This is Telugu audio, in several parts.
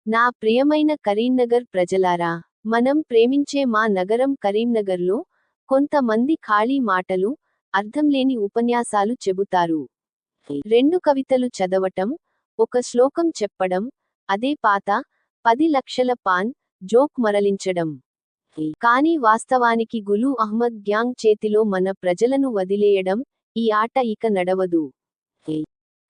నా ప్రియమైన కరీంనగర్ ప్రజలారా, మనం ప్రేమించే మా నగరం కరీంనగర్లో కొంతమంది ఖాళీ మాటలు, అర్థంలేని ఉపన్యాసాలు చెబుతారు. 2 కవితలు చదవటం, ఒక శ్లోకం చెప్పడం, అదే పాత 10 లక్షల పాన్ జోక్ మరలించడం. కానీ వాస్తవానికి గులు అహ్మద్ గ్యాంగ్ చేతిలో మన ప్రజలను వదిలేయడం, ఈ ఆట ఇక నడవదు.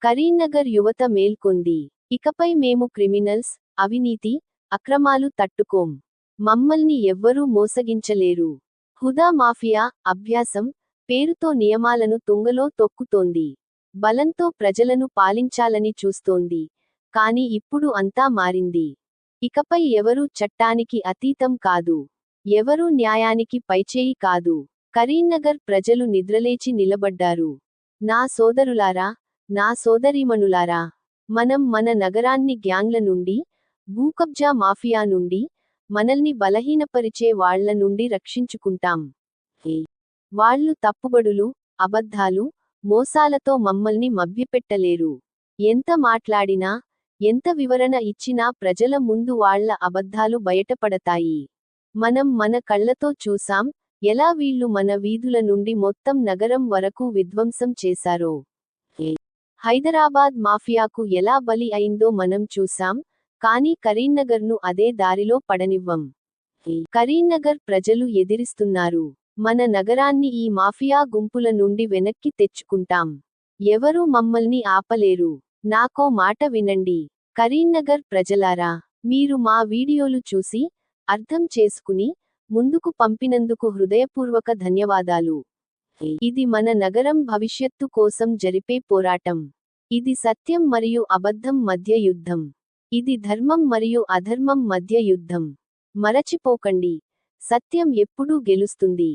కరీంనగర్ యువత మేల్కొంది. ఇకపై మేము క్రిమినల్స్, అవినీతి, అక్రమాలు తట్టుకోం. మమ్మల్ని ఎవ్వరూ మోసగించలేరు. హుదా మాఫియా, అభ్యాసం పేరుతో నియమాలను తుంగలో తొక్కుతోంది. బలంతో ప్రజలను పాలించాలని చూస్తోంది. కానీ ఇప్పుడు అంతా మారింది. ఇకపై ఎవరూ చట్టానికి అతీతం కాదు. ఎవరూ న్యాయానికి పైచేయి కాదు. కరీంనగర్ ప్రజలు నిద్రలేచి నిలబడ్డారు. నా సోదరులారా, నా సోదరీమణులారా, మనం మన నగరాన్ని గ్యాంగ్ల నుండి, భూకబ్జా మాఫియా నుండి, మనల్ని బలహీనపరిచే వాళ్ల నుండి రక్షించుకుంటాం. వాళ్ళు తప్పుబడులు, అబద్ధాలు, మోసాలతో మమ్మల్ని మభ్యపెట్టలేరు. ఎంత మాట్లాడినా, ఎంత వివరణ ఇచ్చినా ప్రజల ముందు వాళ్ల అబద్ధాలు బయటపడతాయి. మనం మన కళ్లతో చూసాం, ఎలా వీళ్ళు మన వీధుల నుండి మొత్తం నగరం వరకు విధ్వంసం చేశారో. హైదరాబాద్ మాఫియాకు ఎలా బలి అయిందో మనం చూసాం, కానీ కరీంనగర్ను అదే దారిలో పడనివ్వం. కరీంనగర్ ప్రజలు ఎదిరిస్తున్నారు. మన నగరాన్ని ఈ మాఫియా గుంపుల నుండి వెనక్కి తెచ్చుకుంటాం. ఎవరూ మమ్మల్ని ఆపలేరు. నాకో మాట వినండి. కరీంనగర్ ప్రజలారా, మీరు మా వీడియోలు చూసి, అర్థం చేసుకుని, ముందుకు పంపినందుకు హృదయపూర్వక ధన్యవాదాలు. ఇది మన నగరం భవిష్యత్తు కోసం జరిపే పోరాటం. ఇది సత్యం మరియు అబద్ధం మధ్య యుద్ధం. ఇది ధర్మం మరియు అధర్మం మధ్య యుద్ధం. మరచిపోకండి, సత్యం ఎప్పుడూ గెలుస్తుంది.